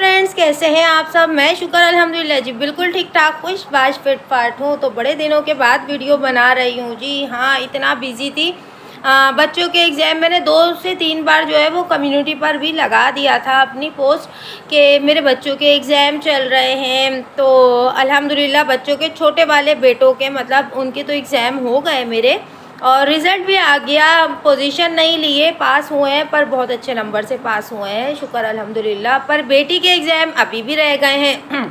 Friends, कैसे हैं आप सब। मैं शुक्र अल्हम्दुलिल्लाह जी बिल्कुल ठीक ठाक खुश बाश फिट फाट हूँ। तो बड़े दिनों के बाद वीडियो बना रही हूँ जी। हाँ, इतना बिजी थी। बच्चों के एग्ज़ाम मैंने 2 से 3 बार जो है वो कम्युनिटी पर भी लगा दिया था अपनी पोस्ट कि मेरे बच्चों के एग्ज़ाम चल रहे हैं। तो अल्हम्दुलिल्लाह बच्चों के छोटे वाले बेटों के मतलब उनके तो एग्ज़ाम हो गए मेरे, और रिज़ल्ट भी आ गया। पोजीशन नहीं लिए, पास हुए हैं, पर बहुत अच्छे नंबर से पास हुए हैं, शुक्र अल्हम्दुलिल्लाह। पर बेटी के एग्ज़ाम अभी भी रह गए हैं।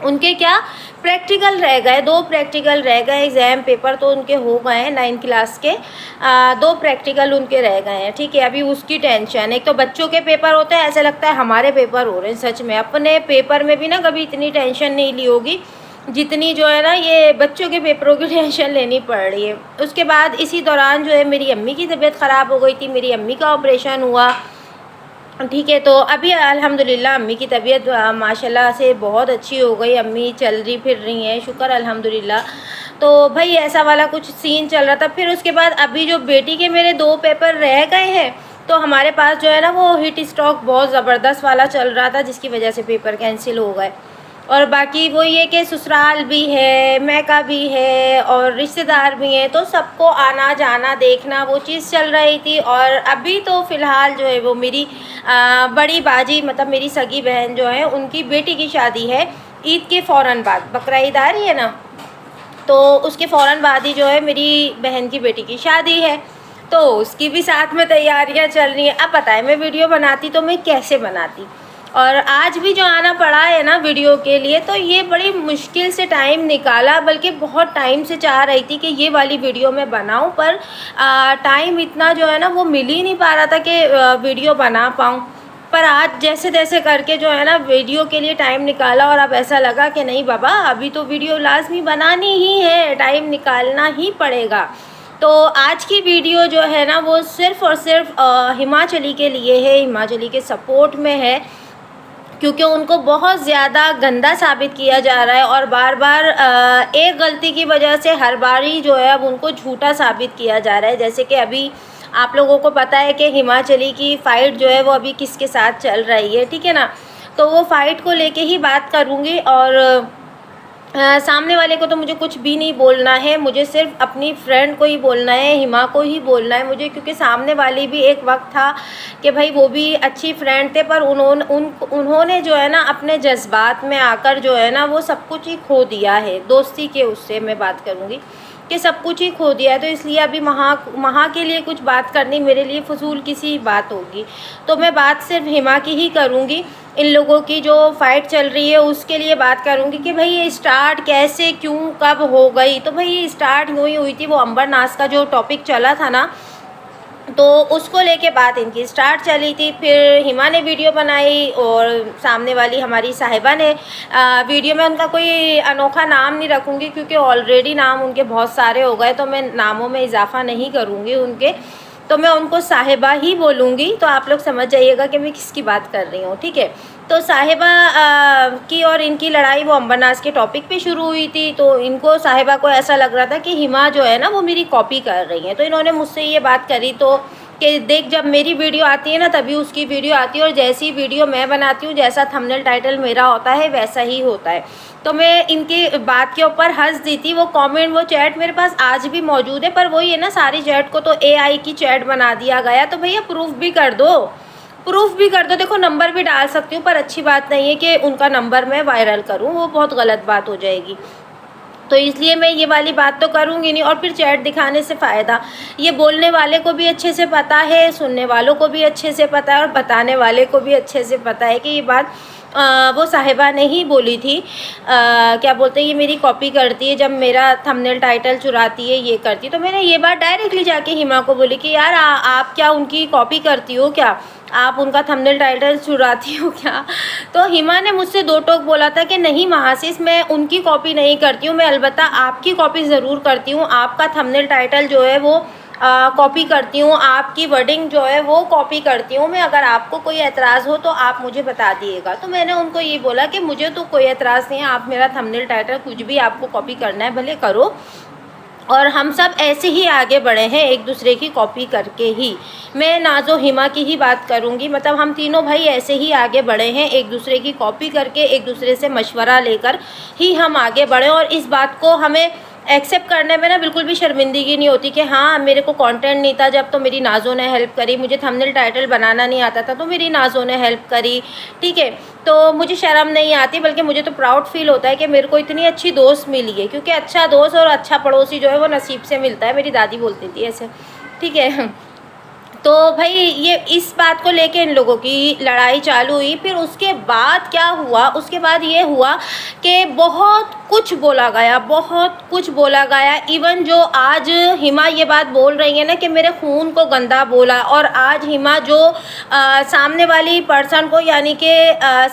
उनके क्या प्रैक्टिकल रह गए, 2 प्रैक्टिकल रह गए। एग्ज़ाम पेपर तो उनके हो गए हैं 9th क्लास के, 2 प्रैक्टिकल उनके रह गए हैं। ठीक है, अभी उसकी टेंशन। एक तो बच्चों के पेपर होते हैं, ऐसा लगता है हमारे पेपर हो रहे हैं। सच में अपने पेपर में भी ना कभी इतनी टेंशन नहीं ली होगी जितनी जो है ना ये बच्चों के पेपरों की टेंशन लेनी पड़ रही है। उसके बाद इसी दौरान जो है मेरी अम्मी की तबीयत ख़राब हो गई थी, मेरी अम्मी का ऑपरेशन हुआ। ठीक है, तो अभी अल्हम्दुलिल्लाह अम्मी की तबीयत माशाल्लाह से बहुत अच्छी हो गई। अम्मी चल रही फिर रही हैं, शुक्र अल्हम्दुलिल्लाह। तो भाई ऐसा वाला कुछ सीन चल रहा था। फिर उसके बाद अभी जो बेटी के मेरे 2 पेपर रह गए हैं, तो हमारे पास जो है ना वो हिट स्ट्रोक बहुत ज़बरदस्त वाला चल रहा था, जिसकी वजह से पेपर कैंसिल हो गए। और बाकी वो ये कि ससुराल भी है, मैका भी है और रिश्तेदार भी हैं, तो सबको आना जाना देखना वो चीज़ चल रही थी। और अभी तो फ़िलहाल जो है वो मेरी बड़ी बाजी मतलब मेरी सगी बहन जो है उनकी बेटी की शादी है ईद के फ़ौरन बाद। बकरा ईद आ रही है ना, तो उसके फ़ौरन बाद ही जो है मेरी बहन की बेटी की शादी है, तो उसकी भी साथ में तैयारियां चल रही हैं। अब पता है मैं वीडियो बनाती तो मैं कैसे बनाती, और आज भी जो आना पड़ा है ना वीडियो के लिए, तो ये बड़ी मुश्किल से टाइम निकाला, बल्कि बहुत टाइम से चाह रही थी कि ये वाली वीडियो मैं बनाऊं, पर टाइम इतना जो है ना वो मिल ही नहीं पा रहा था कि वीडियो बना पाऊं। पर आज जैसे तैसे करके जो है ना वीडियो के लिए टाइम निकाला, और अब ऐसा लगा कि नहीं बाबा अभी तो वीडियो लाजमी बनानी ही है, टाइम निकालना ही पड़ेगा। तो आज की वीडियो जो है ना वो सिर्फ़ और सिर्फ हिमाचली के लिए है, हिमाचली के सपोर्ट में है, क्योंकि उनको बहुत ज़्यादा गंदा साबित किया जा रहा है। और बार बार एक गलती की वजह से हर बार ही जो है अब उनको झूठा साबित किया जा रहा है। जैसे कि अभी आप लोगों को पता है कि हिमाचली की फ़ाइट जो है वो अभी किसके साथ चल रही है, ठीक है ना। तो वो फ़ाइट को लेके ही बात करूँगी, और सामने वाले को तो मुझे कुछ भी नहीं बोलना है, मुझे सिर्फ अपनी फ्रेंड को ही बोलना है, हिमा को ही बोलना है मुझे। क्योंकि सामने वाली भी एक वक्त था कि भाई वो भी अच्छी फ्रेंड थे, पर उन्होंने जो है ना अपने जज्बात में आकर जो है ना वो सब कुछ ही खो दिया है। दोस्ती के उससे मैं बात करूँगी कि सब कुछ ही खो दिया है, तो इसलिए अभी वहाँ के लिए कुछ बात करनी मेरे लिए फजूल किसी बात होगी। तो मैं बात सिर्फ हिमा की ही करूँगी, इन लोगों की जो फ़ाइट चल रही है उसके लिए बात करूँगी कि भाई ये स्टार्ट कैसे क्यों कब हो गई। तो भाई ये स्टार्ट यूँ ही हुई थी, वो अंबरनाथ का जो टॉपिक चला था ना, तो उसको लेके बात इनकी स्टार्ट चली थी। फिर हिमा ने वीडियो बनाई, और सामने वाली हमारी साहिबा ने वीडियो में, उनका कोई अनोखा नाम नहीं रखूँगी क्योंकि ऑलरेडी नाम उनके बहुत सारे हो गए, तो मैं नामों में इजाफ़ा नहीं करूँगी उनके, तो मैं उनको साहिबा ही बोलूँगी। तो आप लोग समझ जाइएगा कि मैं किसकी बात कर रही हूँ, ठीक है। तो साहिबा की और इनकी लड़ाई वो अंबरनाथ के टॉपिक पे शुरू हुई थी। तो इनको साहिबा को ऐसा लग रहा था कि हिमा जो है ना वो मेरी कॉपी कर रही है। तो इन्होंने मुझसे ये बात करी तो कि देख जब मेरी वीडियो आती है ना तभी उसकी वीडियो आती है, और जैसी वीडियो मैं बनाती हूँ, जैसा थंबनेल टाइटल मेरा होता है वैसा ही होता है। तो मैं इनकी बात के ऊपर हंस दी थी। वो कमेंट वो चैट मेरे पास आज भी मौजूद है, पर वही है ना सारी चैट को तो एआई की चैट बना दिया गया। तो भैया प्रूफ भी कर दो, प्रूफ भी कर दो। देखो नंबर भी डाल सकती हूँ, पर अच्छी बात नहीं है कि उनका नंबर मैं वायरल करूँ, वो बहुत गलत बात हो जाएगी। तो इसलिए मैं ये वाली बात तो करूँगी नहीं, और फिर चैट दिखाने से फ़ायदा, ये बोलने वाले को भी अच्छे से पता है, सुनने वालों को भी अच्छे से पता है, और बताने वाले को भी अच्छे से पता है कि ये बात वो साहिबा ने ही बोली थी। क्या बोलते हैं, ये मेरी कॉपी करती है, जब मेरा थंबनेल टाइटल चुराती है, ये करती है। तो मैंने ये बात डायरेक्टली जाके हिमा को बोली कि यार आप क्या उनकी कॉपी करती हो क्या, आप उनका थंबनेल टाइटल चुराती हो क्या। तो हिमा ने मुझसे 2 टोक बोला था कि नहीं महासिस, मैं उनकी कॉपी नहीं करती हूँ, मैं अलबत्ता आपकी कॉपी ज़रूर करती हूँ, आपका थंबनेल टाइटल जो है वो कॉपी करती हूँ, आपकी वर्डिंग जो है वो कॉपी करती हूँ मैं। अगर आपको कोई एतराज़ हो तो आप मुझे बता दिएगा। तो मैंने उनको ये बोला कि मुझे तो कोई एतराज़ नहीं है, आप मेरा थंबनेल टाइटल कुछ भी आपको कॉपी करना है भले करो, और हम सब ऐसे ही आगे बढ़े हैं एक दूसरे की कॉपी करके ही। मैं नाज़ो हिमा की ही बात करूँगी, मतलब हम तीनों भाई ऐसे ही आगे बढ़े हैं एक दूसरे की कॉपी करके, एक दूसरे से मशवरा लेकर ही हम आगे बढ़े। और इस बात को हमें एक्सेप्ट करने में ना बिल्कुल भी शर्मिंदगी नहीं होती कि हाँ मेरे को कंटेंट नहीं था जब तो मेरी नाज़ो ने हेल्प करी, मुझे थंबनेल टाइटल बनाना नहीं आता था तो मेरी नाज़ो ने हेल्प करी, ठीक है। तो मुझे शर्म नहीं आती, बल्कि मुझे तो प्राउड फील होता है कि मेरे को इतनी अच्छी दोस्त मिली है, क्योंकि अच्छा दोस्त और अच्छा पड़ोसी जो है वो नसीब से मिलता है, मेरी दादी बोलती थी ऐसे, ठीक है। तो भाई ये इस बात को लेके इन लोगों की लड़ाई चालू हुई। फिर उसके बाद क्या हुआ, उसके बाद ये हुआ कि बहुत कुछ बोला गया, बहुत कुछ बोला गया। इवन जो आज हिमा ये बात बोल रही है ना कि मेरे खून को गंदा बोला, और आज हिमा जो सामने वाली पर्सन को यानी कि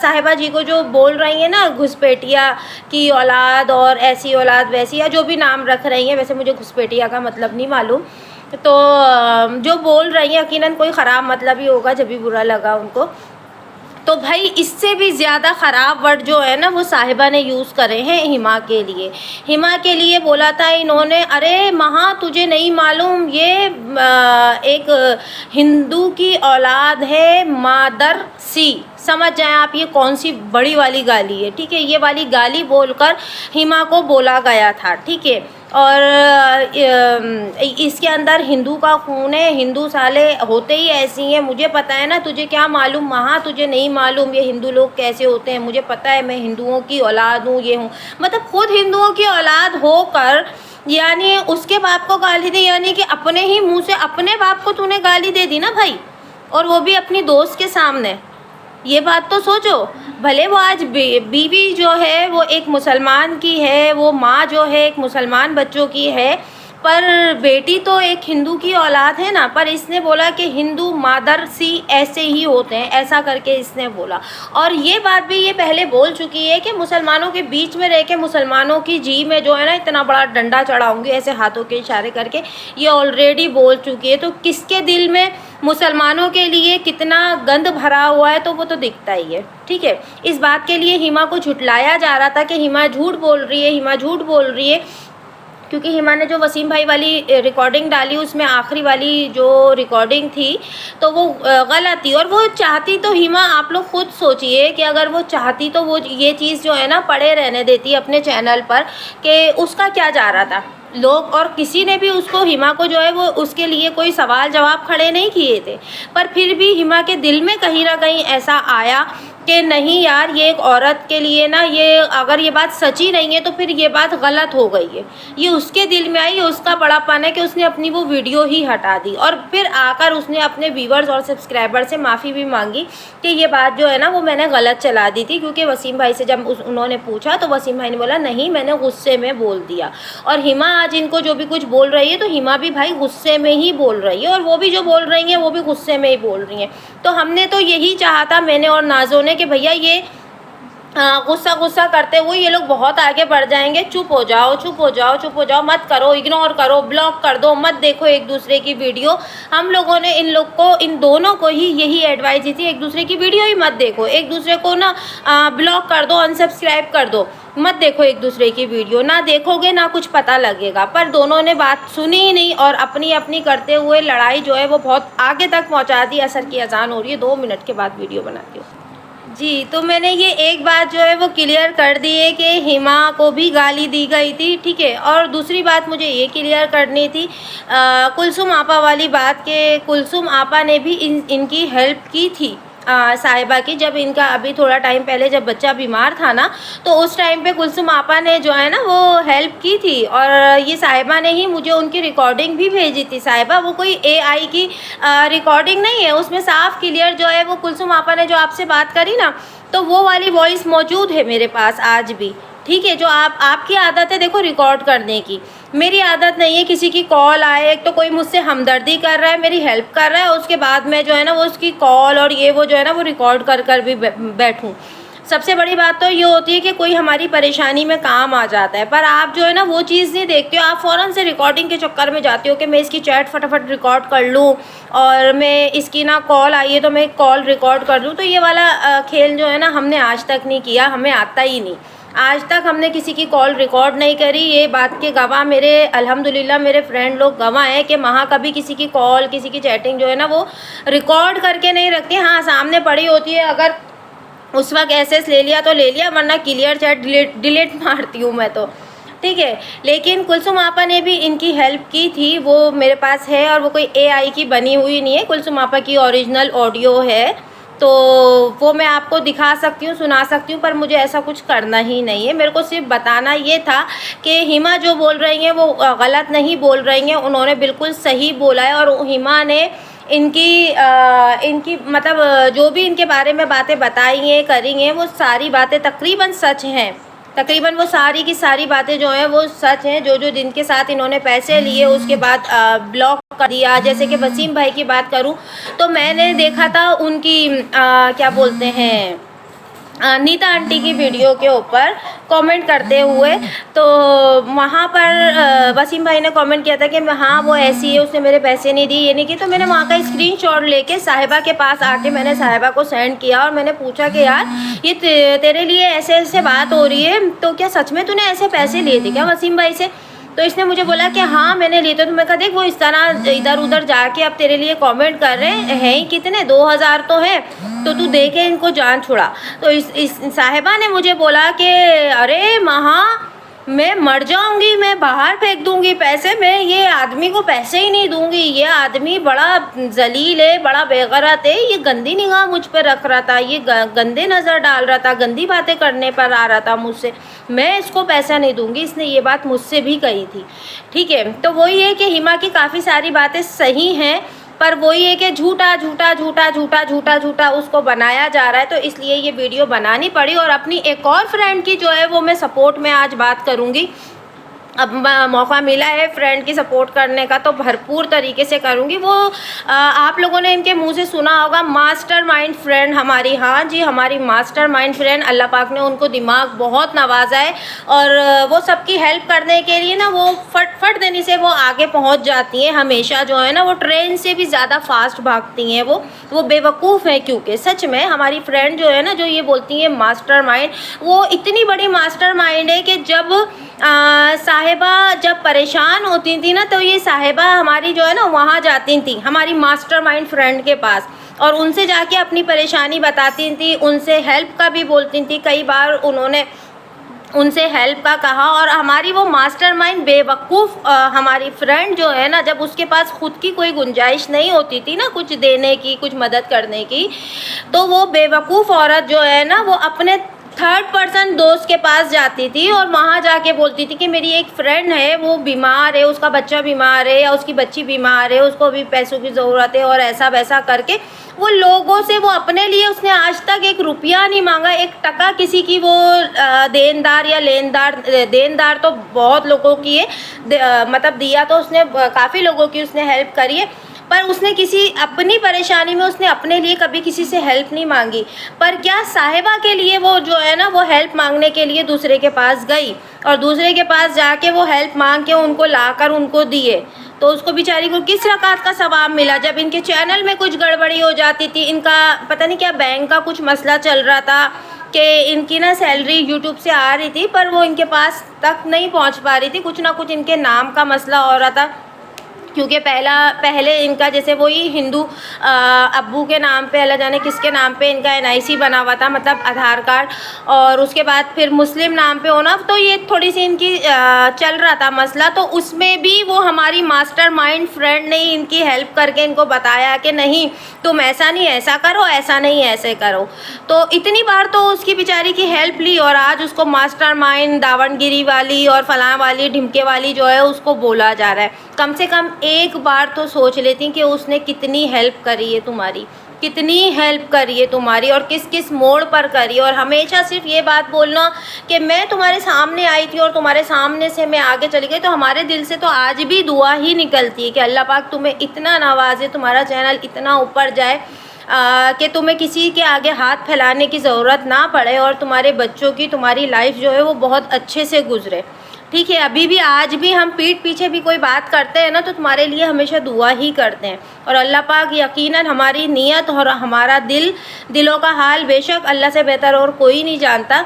साहिबा जी को जो बोल रही है ना घुसपैठिया की औलाद और ऐसी औलाद वैसी, या जो भी नाम रख रही हैं, वैसे मुझे घुसपैठिया का मतलब नहीं मालूम, तो जो बोल रही हैं यकीनन कोई ख़राब मतलब ही होगा जब भी बुरा लगा उनको। तो भाई इससे भी ज़्यादा ख़राब वर्ड जो है ना वो साहिबा ने यूज़ करे हैं हिमा के लिए। हिमा के लिए बोला था इन्होंने, अरे महा तुझे नहीं मालूम ये एक हिंदू की औलाद है, मादर सी, समझ जाएं आप ये कौन सी बड़ी वाली गाली है, ठीक है। ये वाली गाली बोलकर हिमा को बोला गया था, ठीक है। और इसके अंदर हिंदू का खून है, हिंदू साले होते ही ऐसी हैं, मुझे पता है ना, तुझे क्या मालूम महा, तुझे नहीं मालूम ये हिंदू लोग कैसे होते हैं, मुझे पता है, मैं हिंदुओं की औलाद हूँ, ये हूँ। मतलब खुद हिंदुओं की औलाद होकर यानी उसके बाप को गाली दी, यानी कि अपने ही मुंह से अपने बाप को तूने गाली दे दी ना भाई, और वो भी अपनी दोस्त के सामने। ये बात तो सोचो, भले वो आज बीवी जो है वो एक मुसलमान की है, वो माँ जो है एक मुसलमान बच्चों की है, पर बेटी तो एक हिंदू की औलाद है ना। पर इसने बोला कि हिंदू मादर सी ऐसे ही होते हैं, ऐसा करके इसने बोला। और ये बात भी ये पहले बोल चुकी है कि मुसलमानों के बीच में रह के मुसलमानों की जी में जो है ना इतना बड़ा डंडा चढ़ाऊंगी, ऐसे हाथों के इशारे करके, ये ऑलरेडी बोल चुकी है। तो किसके दिल में मुसलमानों के लिए कितना गंद भरा हुआ है तो वो तो दिखता ही है, ठीक है। इस बात के लिए हिमा को झुटलाया जा रहा था कि हिमा झूठ बोल रही है, हिमा झूठ बोल रही है, क्योंकि हिमा ने जो वसीम भाई वाली रिकॉर्डिंग डाली उसमें आखिरी वाली जो रिकॉर्डिंग थी तो वो गलत थी। और वो चाहती तो हिमा, आप लोग खुद सोचिए कि अगर वो चाहती तो वो ये चीज़ जो है ना पड़े रहने देती अपने चैनल पर, कि उसका क्या जा रहा था लोग, और किसी ने भी उसको हिमा को जो है वो उसके लिए कोई सवाल जवाब खड़े नहीं किए थे। पर फिर भी हिमा के दिल में कहीं ना कहीं ऐसा आया कि नहीं यार, ये एक औरत के लिए ना, ये अगर ये बात सच्ची नहीं है तो फिर ये बात गलत हो गई है। ये उसके दिल में आई, उसका बड़ापन है कि उसने अपनी वो वीडियो ही हटा दी, और फिर आकर उसने अपने व्यूवर्स और सब्सक्राइबर से माफ़ी भी मांगी कि ये बात जो है ना वो मैंने गलत चला दी थी। क्योंकि वसीम भाई से जब उन्होंने पूछा तो वसीम भाई ने बोला नहीं, मैंने गुस्से में बोल दिया। और हिमा आज इनको जो भी कुछ बोल रही है तो हिमा भी भाई गुस्से में ही बोल रही है, और वो भी जो बोल रही हैं वो भी गुस्से में ही बोल रही हैं। तो हमने तो यही चाहा था, मैंने और नाज़ो ने, कि भैया ये गुस्सा करते हुए ये लोग बहुत आगे बढ़ जाएंगे, चुप हो जाओ, चुप हो जाओ, चुप हो जाओ, मत करो, इग्नोर करो, ब्लॉक कर दो, मत देखो एक दूसरे की वीडियो। हम लोगों ने इन लोग को, इन दोनों को ही यही एडवाइस दी थी, एक दूसरे की वीडियो ही मत देखो, एक दूसरे को ना ब्लॉक कर दो, अनसब्सक्राइब कर दो, मत देखो एक दूसरे की वीडियो, ना देखोगे ना कुछ पता लगेगा। पर दोनों ने बात सुनी ही नहीं, और अपनी अपनी करते हुए लड़ाई जो है वो बहुत आगे तक पहुँचा दी। असर की अजान हो रही है, 2 मिनट के बाद वीडियो बनाती हूँ जी। तो मैंने ये एक बात जो है वो क्लियर कर दी है कि हिमा को भी गाली दी गई थी, ठीक है। और दूसरी बात मुझे ये क्लियर करनी थी कुलसुम आपा वाली बात, के कुलसुम आपा ने भी इनकी हेल्प की थी साहिबा की, जब इनका अभी थोड़ा टाइम पहले जब बच्चा बीमार था ना, तो उस टाइम पे कुलसुम आपा ने जो है ना वो हेल्प की थी। और ये साहिबा ने ही मुझे उनकी रिकॉर्डिंग भी भेजी थी। साहिबा वो कोई AI की रिकॉर्डिंग नहीं है, उसमें साफ क्लियर जो है वो कुलसुम आपा ने जो आपसे बात करी ना, तो वो वाली वॉइस मौजूद है मेरे पास आज भी, ठीक है। जो आपकी आदत है देखो रिकॉर्ड करने की, मेरी आदत नहीं है किसी की कॉल आए, एक तो कोई मुझसे हमदर्दी कर रहा है, मेरी हेल्प कर रहा है, उसके बाद मैं जो है ना वो उसकी कॉल और ये वो जो है ना वो रिकॉर्ड कर भी बैठूं। सबसे बड़ी बात तो ये होती है कि कोई हमारी परेशानी में काम आ जाता है, पर आप जो है ना वो चीज़ नहीं देखते हो, आप फ़ौरन से रिकॉर्डिंग के चक्कर में जाते हो कि मैं इसकी चैट फटाफट रिकॉर्ड कर लूँ, और मैं इसकी ना कॉल आई है तो मैं एक कॉल रिकॉर्ड कर लूँ। तो ये वाला खेल जो है ना हमने आज तक नहीं किया, हमें आता ही नहीं, आज तक हमने किसी की कॉल रिकॉर्ड नहीं करी। ये बात के गवाह मेरे अल्हम्दुलिल्लाह मेरे फ्रेंड लोग गवाह हैं कि महा कभी किसी की कॉल, किसी की चैटिंग जो है ना वो रिकॉर्ड करके नहीं रखती। हाँ, सामने पड़ी होती है, अगर उस वक्त एसेस ले लिया तो ले लिया, वरना क्लियर चैट डिलीट मारती हूँ मैं तो, ठीक है। लेकिन कुलसुम आपा ने भी इनकी हेल्प की थी, वो मेरे पास है, और वो कोई AI की बनी हुई नहीं है, कुलसुम आपा की ओरिजिनल ऑडियो है, तो वो मैं आपको दिखा सकती हूँ, सुना सकती हूँ, पर मुझे ऐसा कुछ करना ही नहीं है। मेरे को सिर्फ बताना ये था कि हिमा जो बोल रही हैं वो गलत नहीं बोल रही हैं, उन्होंने बिल्कुल सही बोला है। और हिमा ने इनकी मतलब जो भी इनके बारे में बातें बताई हैं, करी हैं, वो सारी बातें तकरीबन सच हैं। तकरीबन वो सारी की सारी बातें जो हैं वो सच हैं। जो जो जिनके साथ इन्होंने पैसे लिए उसके बाद ब्लॉक कर दिया। जैसे कि वसीम भाई की बात करूं तो मैंने देखा था उनकी क्या बोलते हैं नीता आंटी की वीडियो के ऊपर कमेंट करते हुए, तो वहाँ पर वसीम भाई ने कमेंट किया था कि हाँ वो ऐसी है, उसने मेरे पैसे नहीं दिए, ये नहीं की। तो मैंने वहाँ का स्क्रीनशॉट लेके साहिबा के पास आके मैंने साहिबा को सेंड किया और मैंने पूछा कि यार ये तेरे लिए ऐसे ऐसे बात हो रही है, तो क्या सच में तूने ऐसे पैसे लिए थे क्या वसीम भाई से? तो इसने मुझे बोला कि हाँ मैंने लिए थे। तो मैं कहा देख वो इस तरह इधर उधर जाके अब तेरे लिए कमेंट कर रहे हैं ही कितने 2000 तो हैं, तो तू देखे इनको जान छुड़ा। तो इस साहिबा ने मुझे बोला कि अरे महा मैं मर जाऊंगी, मैं बाहर फेंक दूंगी पैसे, मैं ये आदमी को पैसे ही नहीं दूंगी, ये आदमी बड़ा जलील है, बड़ा बेगैरत है, ये गंदी निगाह मुझ पर रख रहा था, ये गंदे नज़र डाल रहा था, गंदी बातें करने पर आ रहा था मुझसे, मैं इसको पैसा नहीं दूंगी। इसने ये बात मुझसे भी कही थी, ठीक है। तो वही है कि हिमा की काफ़ी सारी बातें सही हैं, पर वही है कि झूठा झूठा झूठा झूठा झूठा झूठा उसको बनाया जा रहा है, तो इसलिए ये वीडियो बनानी पड़ी। और अपनी एक और फ्रेंड की जो है वो मैं सपोर्ट में आज बात करूँगी। अब मौका मिला है फ्रेंड की सपोर्ट करने का तो भरपूर तरीके से करूँगी। वो आप लोगों ने इनके मुंह से सुना होगा मास्टरमाइंड फ्रेंड हमारी, हाँ जी हमारी मास्टरमाइंड फ्रेंड, अल्लाह पाक ने उनको दिमाग बहुत नवाजा है और वो सबकी हेल्प करने के लिए ना वो फट देने से वो आगे पहुंच जाती हैं। हमेशा जो है ना वो ट्रेन से भी ज़्यादा फास्ट भागती हैं। वो बेवकूफ़ हैं, क्योंकि सच में हमारी फ्रेंड जो है ना जो ये बोलती हैं मास्टरमाइंड, वो इतनी बड़ी मास्टरमाइंड है कि जब साहिबा जब परेशान होती थी ना तो ये साहिबा हमारी जो है ना वहाँ जाती थी हमारी मास्टरमाइंड फ्रेंड के पास, और उनसे जाके अपनी परेशानी बताती थी, उनसे हेल्प का भी बोलती थी। कई बार उन्होंने उनसे हेल्प का कहा। और हमारी वो मास्टरमाइंड बेवकूफ़ हमारी फ्रेंड जो है ना, जब उसके पास ख़ुद की कोई गुंजाइश नहीं होती थी ना कुछ देने की, कुछ मदद करने की, तो वो बेवकूफ़ औरत जो है ना वो अपने थर्ड पर्सन दोस्त के पास जाती थी और वहाँ जाके बोलती थी कि मेरी एक फ्रेंड है वो बीमार है, उसका बच्चा बीमार है या उसकी बच्ची बीमार है, उसको भी पैसों की ज़रूरत है, और ऐसा वैसा करके वो लोगों से, वो अपने लिए उसने आज तक 1 रुपया नहीं मांगा, 1 टका किसी की वो देनदार या देनदार तो बहुत लोगों की है, मतलब दिया तो उसने काफ़ी लोगों की उसने हेल्प करी है, पर उसने किसी अपनी परेशानी में उसने अपने लिए कभी किसी से हेल्प नहीं मांगी। पर क्या साहिबा के लिए वो जो है ना वो हेल्प मांगने के लिए दूसरे के पास गई और दूसरे के पास जाके वो हेल्प मांग के उनको लाकर उनको दिए, तो उसको बेचारी को किस रकात का सवाब मिला। जब इनके चैनल में कुछ गड़बड़ी हो जाती थी, इनका पता नहीं क्या बैंक का कुछ मसला चल रहा था कि इनकी ना सैलरी यूट्यूब से आ रही थी पर वो इनके पास तक नहीं पहुंच पा रही थी, कुछ ना कुछ इनके नाम का मसला हो रहा था, क्योंकि पहले इनका जैसे वही हिंदू अब्बू के नाम पे, अल्लाह जाने किसके नाम पे इनका NIC बना हुआ था, मतलब आधार कार्ड, और उसके बाद फिर मुस्लिम नाम पे होना, तो ये थोड़ी सी इनकी चल रहा था मसला। तो उसमें भी वो हमारी मास्टरमाइंड फ्रेंड ने इनकी हेल्प करके इनको बताया कि नहीं तुम ऐसा नहीं ऐसा करो, ऐसा नहीं ऐसे करो। तो इतनी बार तो उसकी बेचारी की हेल्प ली और आज उसको मास्टरमाइंड दावनगिरी वाली और फलां वाली ढिमके वाली जो है उसको बोला जा रहा है। कम से कम एक बार तो सोच लेती कि उसने कितनी हेल्प करी है तुम्हारी, कितनी हेल्प करी है तुम्हारी और किस किस मोड़ पर करी। और हमेशा सिर्फ ये बात बोलना कि मैं तुम्हारे सामने आई थी और तुम्हारे सामने से मैं आगे चली गई, तो हमारे दिल से तो आज भी दुआ ही निकलती है कि अल्लाह पाक तुम्हें इतना नवाजे, तुम्हारा चैनल इतना ऊपर जाए कि तुम्हें किसी के आगे हाथ फैलाने की ज़रूरत ना पड़े और तुम्हारे बच्चों की, तुम्हारी लाइफ जो है वो बहुत अच्छे से गुजरे। ठीक है, अभी भी आज भी हम पीठ पीछे भी कोई बात करते हैं ना तो तुम्हारे लिए हमेशा दुआ ही करते हैं, और अल्लाह पाक यकीनन हमारी नीयत और हमारा दिलों का हाल बेशक अल्लाह से बेहतर और कोई नहीं जानता।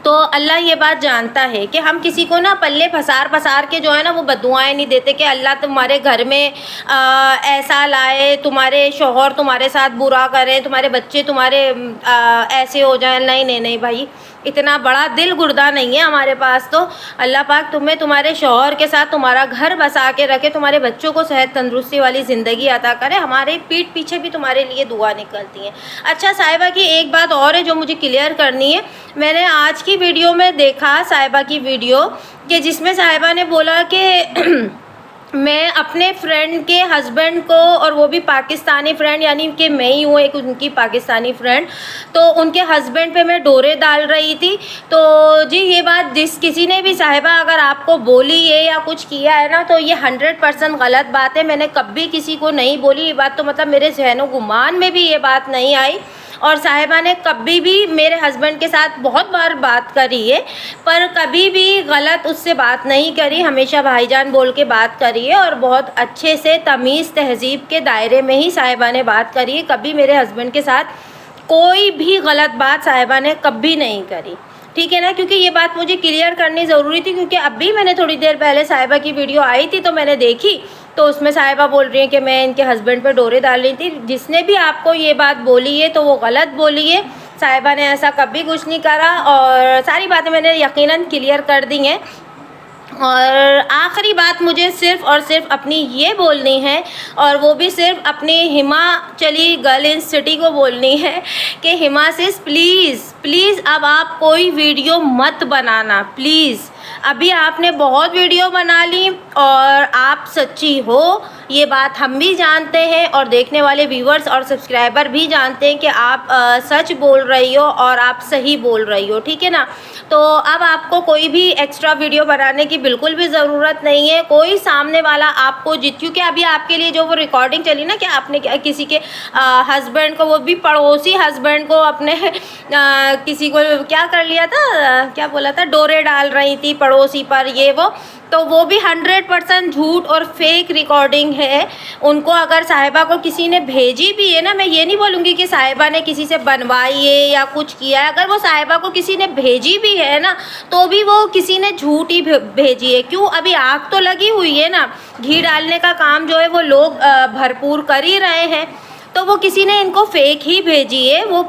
तो अल्लाह ये बात जानता है कि हम किसी को ना पल्ले फसार फसार के जो है ना वो बद्दुआएं नहीं देते कि अल्लाह तुम्हारे घर में ऐसा लाए, तुम्हारे शौहर तुम्हारे साथ बुरा करें, तुम्हारे बच्चे तुम्हारे ऐसे हो जाएं। नहीं नहीं नहीं भाई, इतना बड़ा दिल गुर्दा नहीं है हमारे पास। तो अल्लाह पाक तुम्हें तुम्हारे शौहर के साथ तुम्हारा घर बसा के रखे, तुम्हारे बच्चों को सेहत तंदुरुस्ती वाली ज़िंदगी अता करे। हमारे पीठ पीछे भी तुम्हारे लिए दुआ निकलती है। अच्छा साहिबा की एक बात और है जो मुझे क्लियर करनी है। मैंने आज की वीडियो में देखा साहिबा की वीडियो कि जिसमें साहिबा ने बोला कि मैं अपने फ्रेंड के हस्बैंड को, और वो भी पाकिस्तानी फ्रेंड, यानी कि मैं ही हूँ एक उनकी पाकिस्तानी फ्रेंड, तो उनके हस्बैंड पे मैं डोरे डाल रही थी। तो जी ये बात जिस किसी ने भी साहिबा अगर आपको बोली है या कुछ किया है ना, तो ये 100% गलत बात है। मैंने कभी किसी को नहीं बोली ये बात, तो मतलब मेरे ज़हनो गुमान में भी ये बात नहीं आई। और साहिबा ने कभी भी मेरे हस्बैंड के साथ बहुत बार बात करी है, पर कभी भी गलत उससे बात नहीं करी, हमेशा भाईजान बोल के बात करी है। और बहुत अच्छे से तमीज़ तहज़ीब के दायरे में ही साहिबा ने बात करी है। कभी मेरे हस्बैंड के साथ कोई भी गलत बात साहिबा ने कभी नहीं करी, ठीक है ना। क्योंकि ये बात मुझे क्लियर करनी ज़रूरी थी, क्योंकि अभी मैंने थोड़ी देर पहले साहिबा की वीडियो आई थी तो मैंने देखी, तो उसमें साहिबा बोल रही है कि मैं इनके हस्बैंड पे डोरे डाल रही थी। जिसने भी आपको ये बात बोली है तो वो गलत बोली है। साहिबा ने ऐसा कभी कुछ नहीं करा, और सारी बातें मैंने यकीनन क्लियर कर दी हैं। और आखिरी बात मुझे सिर्फ़ और सिर्फ अपनी ये बोलनी है, और वो भी सिर्फ अपनी हिमाचली गर्ल इन सिटी को बोलनी है कि हिमासिस प्लीज़ प्लीज़ अब आप कोई वीडियो मत बनाना प्लीज़। अभी आपने बहुत वीडियो बना ली और आप सच्ची हो, ये बात हम भी जानते हैं और देखने वाले व्यूवर्स और सब्सक्राइबर भी जानते हैं कि आप सच बोल रही हो और आप सही बोल रही हो, ठीक है ना। तो अब आपको कोई भी एक्स्ट्रा वीडियो बनाने की बिल्कुल भी ज़रूरत नहीं है। कोई सामने वाला आपको क्योंकि अभी आपके लिए जो वो रिकॉर्डिंग चली ना कि आपने किसी के हस्बैंड को, वो भी पड़ोसी हस्बैंड को, अपने किसी को क्या कर लिया था, क्या बोला था, डोरे डाल रही थी पड़ोसी पर, ये तो वो भी 100% झूठ और फेक रिकॉर्डिंग है। उनको अगर साहिबा को किसी ने भेजी भी है ना, मैं ये नहीं बोलूँगी कि साहिबा ने किसी से बनवाई है या कुछ किया है, अगर वो साहिबा को किसी ने भेजी भी है ना, तो भी वो किसी ने झूठ ही भेजी है। क्यों, अभी आग तो लगी हुई है ना, घी डालने का काम जो है वो लोग भरपूर कर ही रहे हैं। तो वो किसी ने इनको फेक ही भेजी है। वो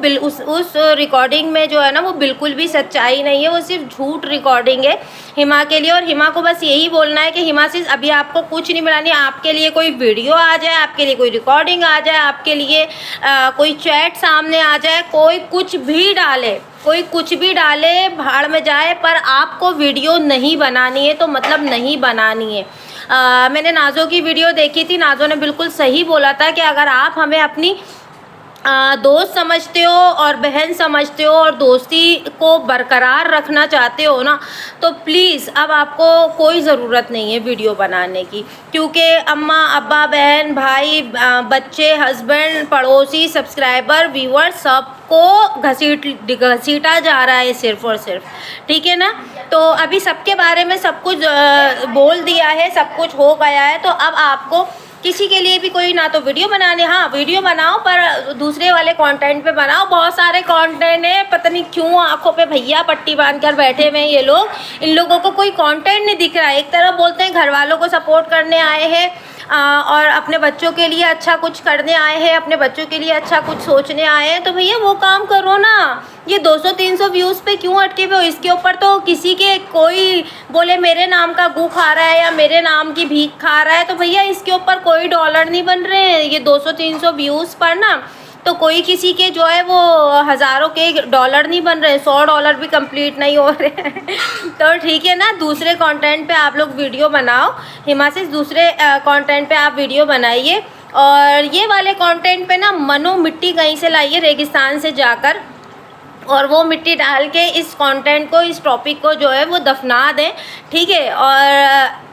उस रिकॉर्डिंग में जो है ना वो बिल्कुल भी सच्चाई नहीं है, वो सिर्फ झूठ रिकॉर्डिंग है हिमा के लिए। और हिमा को बस यही बोलना है कि हिमा सिर्फ अभी आपको कुछ नहीं मिलानी, आपके लिए कोई वीडियो आ जाए, आपके लिए कोई रिकॉर्डिंग आ जाए, आपके लिए कोई चैट सामने आ जाए, कोई कुछ भी डाले भाड़ में जाए, पर आपको वीडियो नहीं बनानी है तो मतलब नहीं बनानी है। मैंने नाज़ो की वीडियो देखी थी, नाज़ो ने बिल्कुल सही बोला था कि अगर आप हमें अपनी दोस्त समझते हो और बहन समझते हो और दोस्ती को बरकरार रखना चाहते हो ना, तो प्लीज़ अब आपको कोई ज़रूरत नहीं है वीडियो बनाने की। क्योंकि अम्मा अब्बा बहन भाई बच्चे हस्बैंड पड़ोसी सब्सक्राइबर व्यूअर सबको घसीटा जा रहा है सिर्फ़ और सिर्फ, ठीक है ना। तो अभी सबके बारे में सब कुछ बोल दिया है, सब कुछ हो गया है। तो अब आपको किसी के लिए भी कोई ना तो वीडियो बनाने, हाँ वीडियो बनाओ पर दूसरे वाले कंटेंट पे बनाओ। बहुत सारे कंटेंट है, पता नहीं क्यों आंखों पे भैया पट्टी बांध कर बैठे हुए हैं ये लोग, इन लोगों को कोई कंटेंट नहीं दिख रहा है। एक तरफ बोलते हैं घर वालों को सपोर्ट करने आए हैं और अपने बच्चों के लिए अच्छा कुछ करने आए हैं, अपने बच्चों के लिए अच्छा कुछ सोचने आए हैं, तो भैया वो काम करो ना। ये 200-300 व्यूज़ पे क्यों अटके हुए हो? इसके ऊपर तो किसी के कोई बोले मेरे नाम का गू खा रहा है या मेरे नाम की भीख खा रहा है, तो भैया इसके ऊपर कोई डॉलर नहीं बन रहे हैं। ये 200-300 व्यूज़ पर ना तो कोई किसी के जो है वो हज़ारों के डॉलर नहीं बन रहे, $100 भी कंप्लीट नहीं हो रहे हैं। तो ठीक है ना, दूसरे कंटेंट पे आप लोग वीडियो बनाओ, हिमासिस दूसरे कंटेंट पे आप वीडियो बनाइए। और ये वाले कंटेंट पे ना मनो मिट्टी कहीं से लाइए रेगिस्तान से जाकर, और वो मिट्टी डाल के इस कंटेंट को, इस टॉपिक को जो है वो दफना दें, ठीक है। और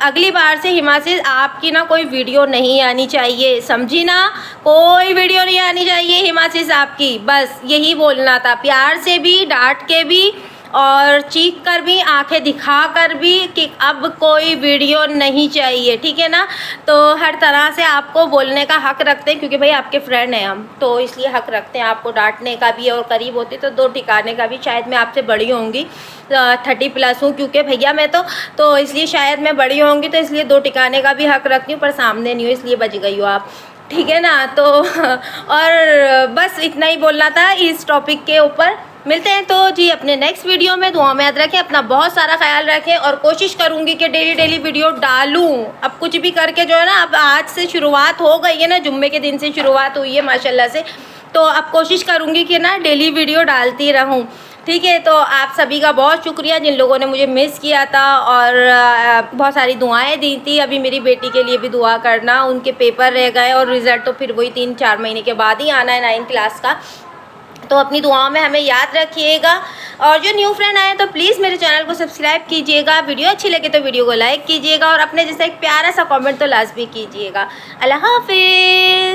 अगली बार से हिमासिस आपकी ना कोई वीडियो नहीं आनी चाहिए, समझी ना, कोई वीडियो नहीं आनी चाहिए हिमासिस आपकी, बस यही बोलना था। प्यार से भी डांट के भी और चीख कर भी, आंखें दिखा कर भी कि अब कोई वीडियो नहीं चाहिए, ठीक है ना। तो हर तरह से आपको बोलने का हक रखते हैं, क्योंकि भाई आपके फ्रेंड हैं हम, तो इसलिए हक रखते हैं आपको डांटने का भी, और करीब होते तो दो ठिकाने का भी। शायद मैं आपसे बड़ी होंगी, 30+ हूँ क्योंकि भैया मैं तो इसलिए शायद मैं बड़ी होंगी, तो इसलिए दो ठिकाने का भी हक रखती हूँ, पर सामने नहीं हूँ, इसलिए बच गई हो आप, ठीक है ना। तो और बस इतना ही बोलना था इस टॉपिक के ऊपर। मिलते हैं तो जी अपने नेक्स्ट वीडियो में। दुआ में याद रखें, अपना बहुत सारा ख्याल रखें, और कोशिश करूँगी कि डेली वीडियो डालूँ। अब कुछ भी करके जो है ना, अब आज से शुरुआत हो गई है ना, जुम्मे के दिन से शुरुआत हुई है माशाल्लाह से, तो अब कोशिश करूँगी कि ना डेली वीडियो डालती रहूँ, ठीक है। तो आप सभी का बहुत शुक्रिया जिन लोगों ने मुझे मिस किया था और बहुत सारी दुआएं दी थी। अभी मेरी बेटी के लिए भी दुआ करना, उनके पेपर रह गए और रिज़ल्ट तो फिर वही 3-4 महीने के बाद ही आना है 9th क्लास का। तो अपनी दुआओं में हमें याद रखिएगा, और जो न्यू फ्रेंड आए तो प्लीज़ मेरे चैनल को सब्सक्राइब कीजिएगा, वीडियो अच्छी लगे तो वीडियो को लाइक कीजिएगा, और अपने जैसा एक प्यारा सा कमेंट तो लाजमी कीजिएगा। अल्लाह हाफिज़।